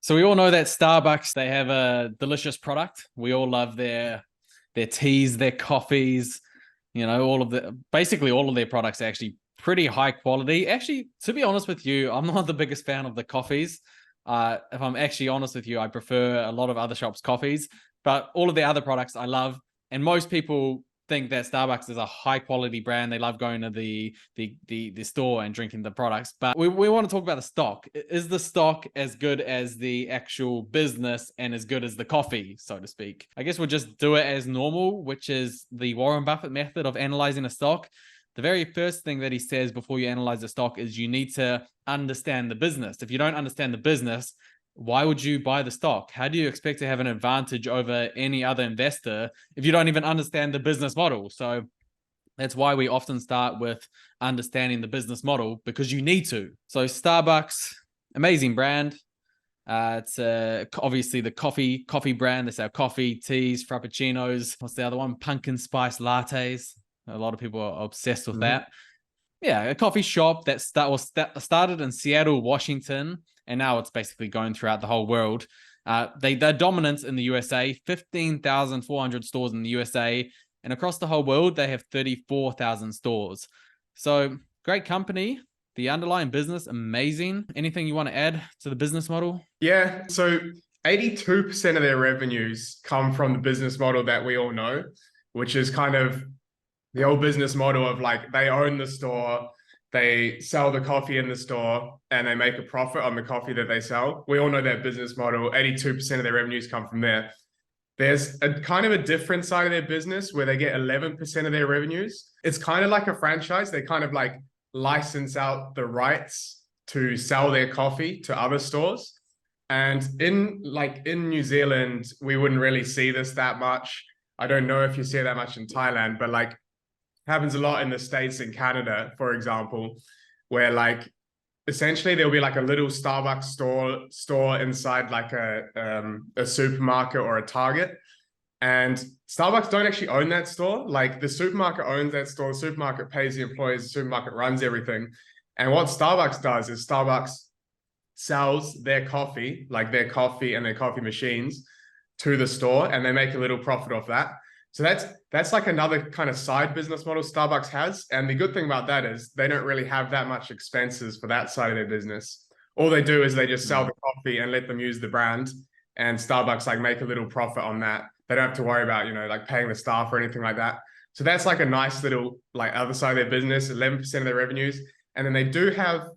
So we all know that Starbucks, they have a delicious product. We all love their teas, their coffees, basically all of their products are actually pretty high quality. Actually, to be honest with you, I'm not the biggest fan of the coffees. If I'm actually honest with you, I prefer a lot of other shops' coffees, but all of the other products I love. And most people think that Starbucks is a high quality brand. They love going to the store and drinking the products. But we want to talk about the stock. Is the stock as good as the actual business and as good as the coffee, so to speak? I guess we'll just do it as normal, which is the Warren Buffett method of analyzing a stock. The very first thing that he says before you analyze the stock is you need to understand the business. If you don't understand the business, why would you buy the stock? How do you expect to have an advantage over any other investor if you don't even understand the business model? So that's why we often start with understanding the business model, because you need to. So Starbucks, amazing brand. It's obviously the coffee brand. They sell coffee, teas, frappuccinos. What's the other one? Pumpkin spice lattes. A lot of people are obsessed with that. Yeah, a coffee shop that started in Seattle, Washington, and now it's basically going throughout the whole world. They're dominant in the USA, 15,400 stores in the USA, and across the whole world, they have 34,000 stores. So great company. The underlying business, amazing. Anything you want to add to the business model? Yeah, so 82% of their revenues come from the business model that we all know, which is kind of the old business model of like they own the store, they sell the coffee in the store, and they make a profit on the coffee that they sell. We all know that business model. 82% of their revenues come from there. There's a kind of a different side of their business where they get 11% of their revenues. It's kind of like a franchise. They kind of like license out the rights to sell their coffee to other stores. And in New Zealand, we wouldn't really see this that much. I don't know if you see it that much in Thailand, but like happens a lot in the States and Canada, for example, where like essentially there'll be like a little Starbucks store inside like a supermarket or a Target. And Starbucks don't actually own that store. Like the supermarket owns that store, the supermarket pays the employees, the supermarket runs everything. And what Starbucks does is Starbucks sells their coffee, like their coffee and their coffee machines, to the store, and they make a little profit off that. So that's like another kind of side business model Starbucks has. And the good thing about that is they don't really have that much expenses for that side of their business. All they do is they just sell the coffee and let them use the brand, and Starbucks like make a little profit on that. They don't have to worry about, like paying the staff or anything like that. So that's like a nice little like other side of their business, 11% of their revenues. And then they do have,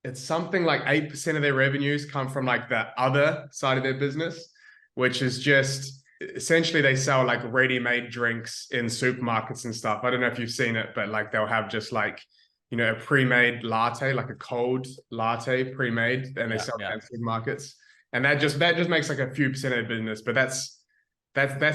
it's something like 8% of their revenues come from like the other side of their business, which is just essentially they sell like ready-made drinks in supermarkets and stuff. I don't know if you've seen it, but like they'll have just like, a pre-made latte, like a cold latte pre-made, and they sell that in supermarkets. And that just makes like a few percent of their business. But that's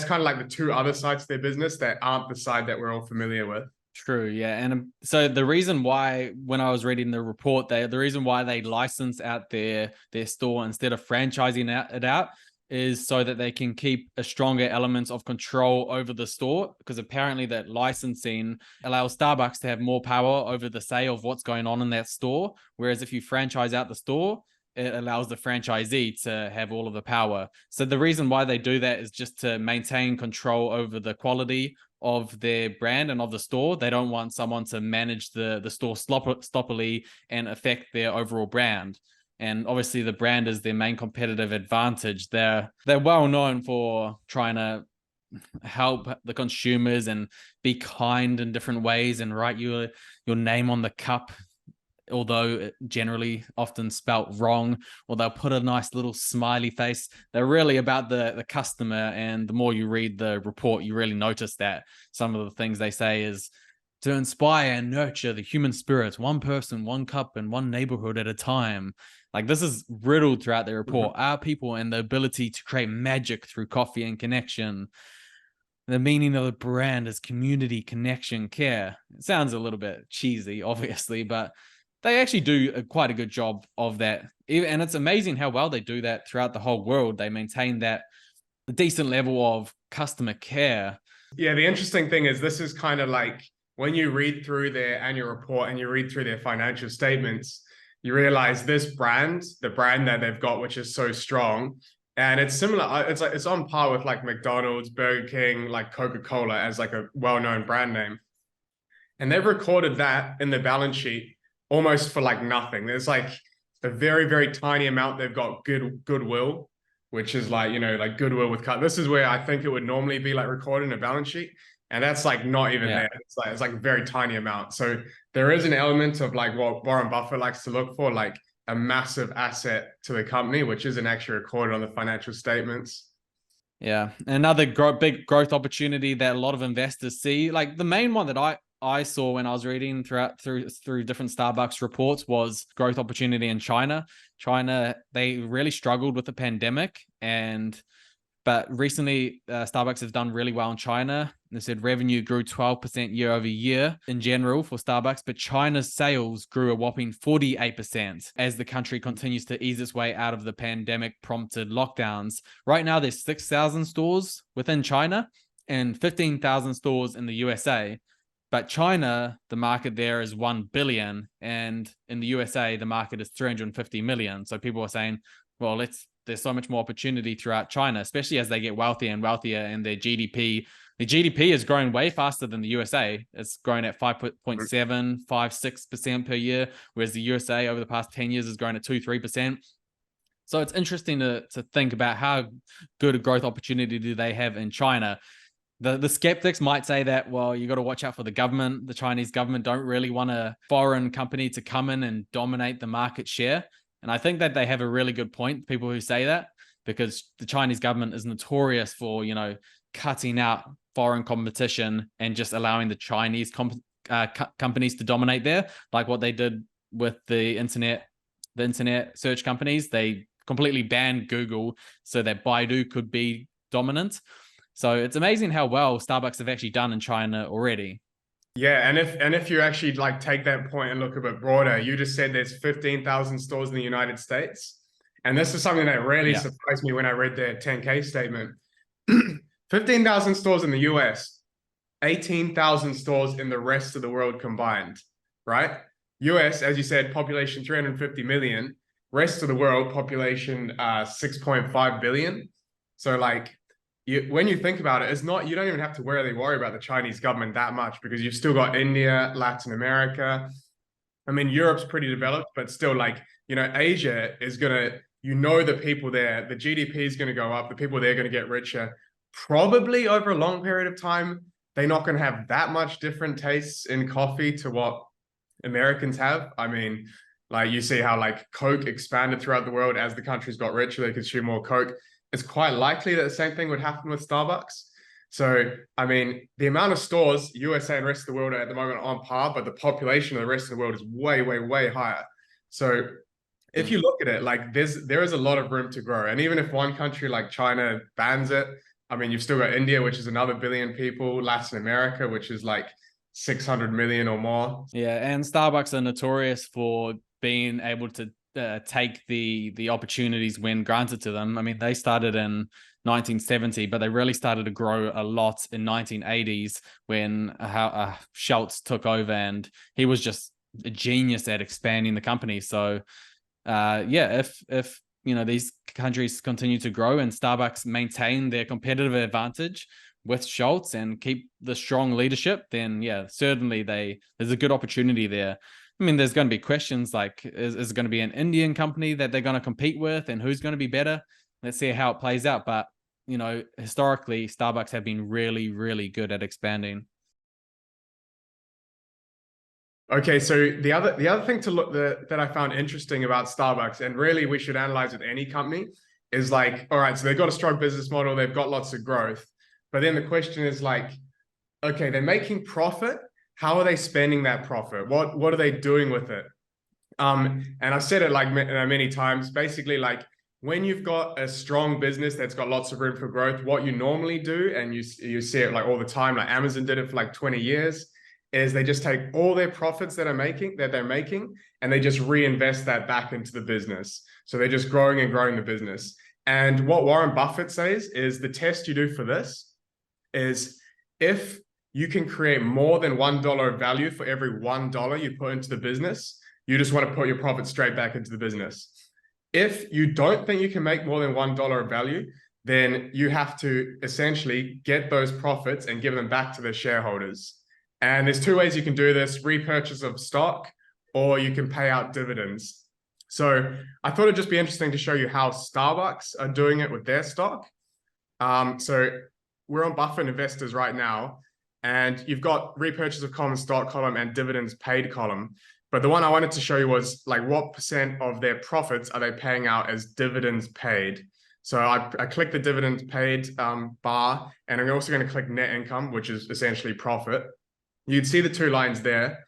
kind of like the two other sides of their business that aren't the side that we're all familiar with. True, yeah. And so the reason why, when I was reading the report, the reason why they license out their store instead of franchising it out is so that they can keep a stronger element of control over the store, because apparently that licensing allows Starbucks to have more power over the say of what's going on in that store. Whereas if you franchise out the store, it allows the franchisee to have all of the power. So the reason why they do that is just to maintain control over the quality of their brand and of the store. They don't want someone to manage the store sloppily and affect their overall brand. And obviously the brand is their main competitive advantage. They're well known for trying to help the consumers and be kind in different ways and write your name on the cup, although it generally often spelt wrong, or they'll put a nice little smiley face. They're really about the customer. And the more you read the report, you really notice that some of the things they say is to inspire and nurture the human spirit, one person, one cup, and one neighborhood at a time. Like this is riddled throughout the report. Our people and the ability to create magic through coffee and connection. The meaning of the brand is community, connection, care. It sounds a little bit cheesy, obviously, but they actually do quite a good job of that. And it's amazing how well they do that throughout the whole world. They maintain that decent level of customer care. Yeah, the interesting thing is this is kind of like when you read through their annual report and you read through their financial statements, you realize this brand, the brand that they've got, which is so strong, and it's similar. It's like it's on par with like McDonald's, Burger King, like Coca-Cola as like a well-known brand name. And they've recorded that in the balance sheet almost for like nothing. There's like a very, very tiny amount they've got goodwill, which is like, like goodwill with cut. This is where I think it would normally be like recorded in a balance sheet. And that's like not even Yeah. there. It's like a very tiny amount. So there is an element of like what Warren Buffett likes to look for, like a massive asset to the company, which isn't actually recorded on the financial statements. Yeah. Another big growth opportunity that a lot of investors see, like the main one that I saw when I was reading through different Starbucks reports was growth opportunity in China. China, they really struggled with the pandemic, but recently Starbucks has done really well in China. They said revenue grew 12% year over year in general for Starbucks, but China's sales grew a whopping 48% as the country continues to ease its way out of the pandemic prompted lockdowns. Right now, there's 6,000 stores within China and 15,000 stores in the USA. But China, the market there is 1 billion. And in the USA, the market is 350 million. So people are saying, well, there's so much more opportunity throughout China, especially as they get wealthier and wealthier and their GDP. The GDP is growing way faster than the USA. It's growing at 5.7, 5, 6% per year, whereas the USA over the past 10 years has grown at 2-3%. So it's interesting to think about how good a growth opportunity do they have in China. The skeptics might say that, well, you got to watch out for the government. The Chinese government don't really want a foreign company to come in and dominate the market share. And I think that they have a really good point, people who say that, because the Chinese government is notorious for, cutting out foreign competition and just allowing the Chinese companies to dominate there, like what they did with the internet search companies. They completely banned Google so that Baidu could be dominant. So it's amazing how well Starbucks have actually done in China already. Yeah, and if you actually like take that point and look a bit broader, you just said there's 15,000 stores in the United States. And this is something that really surprised me when I read their 10K statement. 15,000 stores in the US, 18,000 stores in the rest of the world combined, right? US, as you said, population 350 million, rest of the world population 6.5 billion. So like when you think about it, you don't even have to really worry about the Chinese government that much because you've still got India, Latin America. I mean, Europe's pretty developed, but still Asia is the people there, the GDP is going to go up. The people there are going to get richer. Probably over a long period of time, they're not going to have that much different tastes in coffee to what Americans have. I mean, like you see how like Coke expanded throughout the world as the countries got richer, they consume more Coke. It's quite likely that the same thing would happen with Starbucks. So, I mean, the amount of stores, USA and rest of the world are at the moment on par, but the population of the rest of the world is way, way, way higher. So if you look at it, like there is a lot of room to grow. And even if one country like China bans it, I mean, you've still got India, which is another billion people, Latin America, which is like 600 million or more. Yeah, and Starbucks are notorious for being able to take the opportunities when granted to them. I mean, they started in 1970, but they really started to grow a lot in 1980s when Schultz took over, and he was just a genius at expanding the company. So, if these countries continue to grow and Starbucks maintain their competitive advantage with Schultz and keep the strong leadership, then certainly there's a good opportunity there. I mean, there's going to be questions like, is it going to be an Indian company that they're going to compete with, and who's going to be better? Let's see how it plays out. But, historically, Starbucks have been really, really good at expanding. Okay, so the other thing to look that I found interesting about Starbucks, and really we should analyze with any company, is like, all right, so they've got a strong business model, they've got lots of growth, but then the question is like, okay, they're making profit. How are they spending that profit? What are they doing with it? And I've said it like many times. Basically, like when you've got a strong business that's got lots of room for growth, what you normally do, and you see it like all the time, like Amazon did it for like 20 years, is they just take all their profits that they're making, and they just reinvest that back into the business. So they're just growing and growing the business. And what Warren Buffett says is the test you do for this is if you can create more than $1 of value for every $1 you put into the business, You just want to put your profit straight back into the business. If you don't think you can make more than $1 of value, then you have to essentially get those profits and give them back to the shareholders. And there's two ways you can do this: repurchase of stock, or you can pay out dividends. So I thought it'd just be interesting to show you how Starbucks are doing it with their stock. So we're on Buffett Investors right now, and you've got repurchase of common stock column and dividends paid column. But the one I wanted to show you was like what percent of their profits are they paying out as dividends paid. So I click the dividends paid bar, and I'm also going to click net income, which is essentially profit. You'd see the two lines there.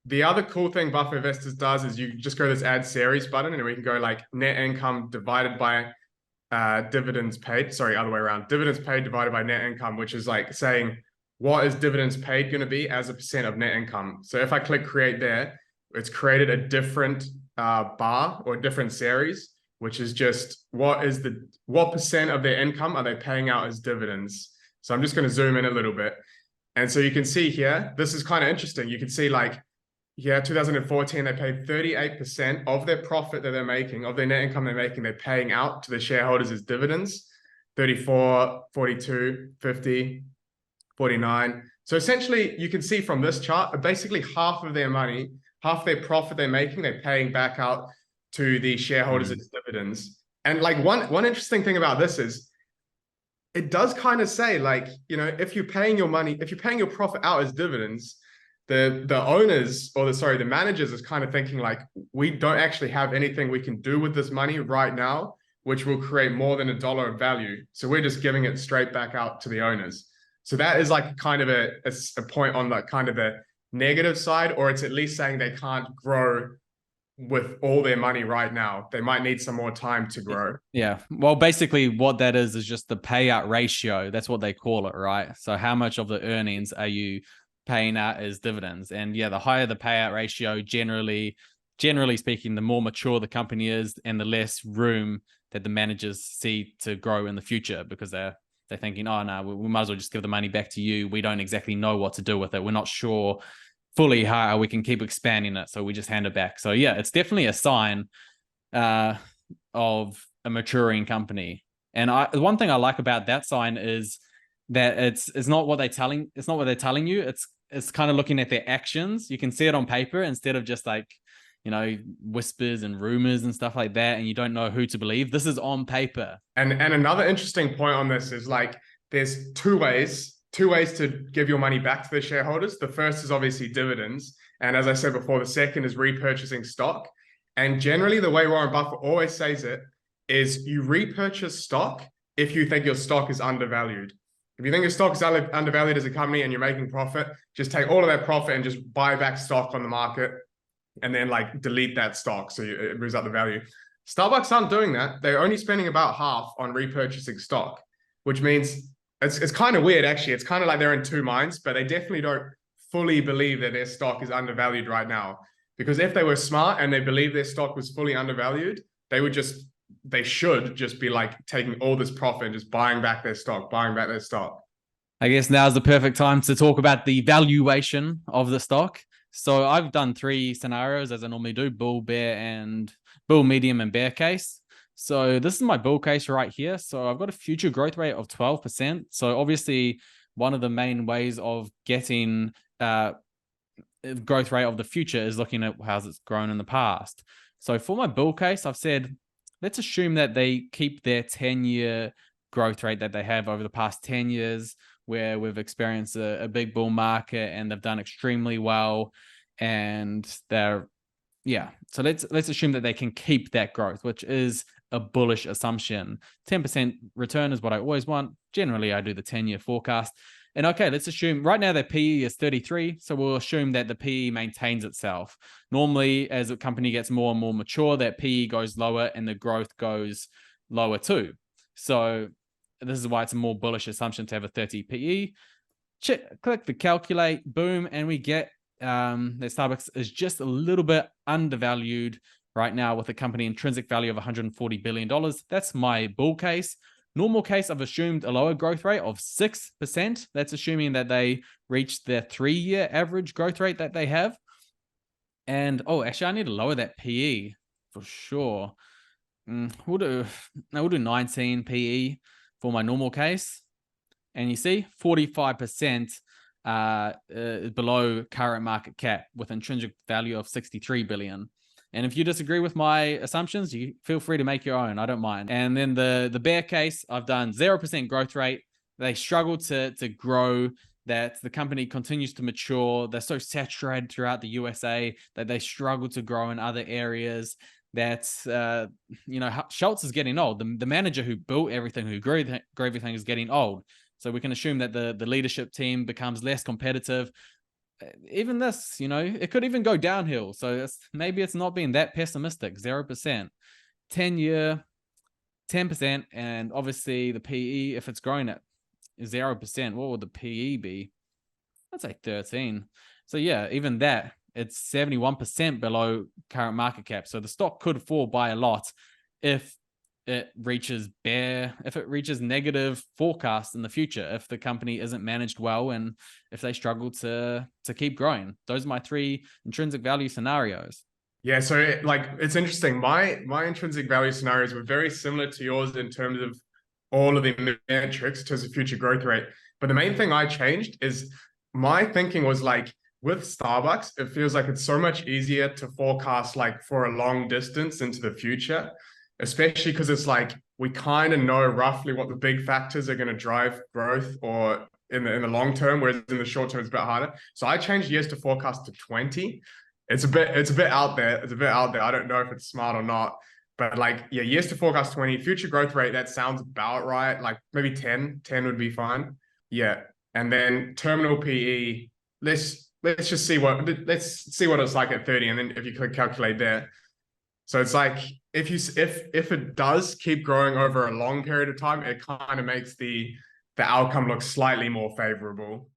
The other cool thing Buffett Investors does is you just go to this add series button, and we can go like net income divided by dividends paid. Sorry, other way around. Dividends paid divided by net income, which is like saying what is dividends paid going to be as a percent of net income. So if I click create there, it's created a different bar or a different series, which is just what percent of their income are they paying out as dividends. So I'm just going to zoom in a little bit. And so you can see here, this is kind of interesting. You can see like, yeah, 2014, they paid 38% of their profit that they're making, of their net income they're making, they're paying out to the shareholders as dividends. 34, 42, 50, 49. So essentially, you can see from this chart, basically half of their money, half their profit they're making, they're paying back out to the shareholders as dividends. And like one interesting thing about this is it does kind of say like, you know, if you're paying your money, if you're paying your profit out as dividends, the owners or the managers is kind of thinking like, we don't actually have anything we can do with this money right now, which will create more than $1 of value. So we're just giving it straight back out to the owners. So that is like kind of a point on the kind of the negative side, or it's at least saying they can't grow with all their money right now. They might need some more time to grow. Yeah. Well, basically what that is just the payout ratio. That's what they call it, right? So how much of the earnings are you paying out as dividends? And yeah, the higher the payout ratio, generally speaking, the more mature the company is and the less room that the managers see to grow in the future, because they're thinking, oh no, we might as well just give the money back to you. We don't exactly know what to do with it. We're not sure fully how we can keep expanding it, so we just hand it back. So yeah, it's definitely a sign of a maturing company. And one thing I like about that sign is that it's not what they're telling you. It's kind of looking at their actions. You can see it on paper instead of just like, you know, whispers and rumors and stuff like that, and you don't know who to believe. This is on paper. And another interesting point on this is like there's two ways to give your money back to the shareholders. The first is obviously dividends, and as I said before, the second is repurchasing stock. And generally the way Warren Buffett always says it is you repurchase stock if you think your stock is undervalued. If you think your stock is undervalued as a company and you're making profit, just take all of that profit and just buy back stock on the market, and then like delete that stock so it moves up the value. Starbucks aren't doing that. They're only spending about half on repurchasing stock, which means it's kind of weird, actually. It's kind of like they're in two minds, but they definitely don't fully believe that their stock is undervalued right now. Because if they were smart and they believed their stock was fully undervalued, they should just be like taking all this profit and just buying back their stock. I guess now is the perfect time to talk about the valuation of the stock. So I've done 3 scenarios as I normally do: bull, medium, and bear case. So this is my bull case right here. So I've got a future growth rate of 12%. So obviously one of the main ways of getting growth rate of the future is looking at how it's grown in the past. So for my bull case, I've said, let's assume that they keep their 10-year growth rate that they have over the past 10 years, where we've experienced a big bull market and they've done extremely well. And so let's assume that they can keep that growth, which is a bullish assumption. 10% return is what I always want. Generally, I do the 10-year forecast. And okay, let's assume right now their PE is 33. So we'll assume that the PE maintains itself. Normally, as a company gets more and more mature, that PE goes lower and the growth goes lower too. So this is why it's a more bullish assumption to have a 30 PE. Click the calculate, boom, and we get that Starbucks is just a little bit undervalued right now with a company intrinsic value of $140 billion. That's my bull case. Normal case, I've assumed a lower growth rate of 6%. That's assuming that they reach their 3-year average growth rate that they have. And oh, actually, I need to lower that PE for sure. We'll do 19 PE for my normal case. And you see 45% below current market cap with intrinsic value of 63 billion. And if you disagree with my assumptions, you feel free to make your own. I don't mind. And then the bear case, I've done 0% growth rate. They struggle to grow, that the company continues to mature. They're so saturated throughout the USA that they struggle to grow in other areas. That Schultz is getting old. The manager who built everything, who grew everything, is getting old. So we can assume that the leadership team becomes less competitive. Even this, it could even go downhill. So maybe it's not being that pessimistic. 0%, 10-year, 10%, and obviously the PE, if it's growing at 0%, what would the PE be? I'd say 13. So yeah, even that, it's 71% below current market cap. So the stock could fall by a lot if it reaches negative forecast in the future, if the company isn't managed well and if they struggle to keep growing. Those are my 3 intrinsic value scenarios. Yeah, so it's interesting. My intrinsic value scenarios were very similar to yours in terms of all of the metrics in terms of future growth rate. But the main thing I changed is my thinking was like, with Starbucks, it feels like it's so much easier to forecast like for a long distance into the future, especially because it's like we kind of know roughly what the big factors are going to drive growth or in the long term, whereas in the short term it's a bit harder. So I changed years to forecast to 20. It's a bit out there. It's a bit out there. I don't know if it's smart or not. But like, yeah, years to forecast 20, future growth rate, that sounds about right. Like maybe 10 would be fine. Yeah. And then terminal PE, let's see what it's like at 30. And then if you could calculate there. So it's like if it does keep growing over a long period of time, it kind of makes the outcome look slightly more favorable.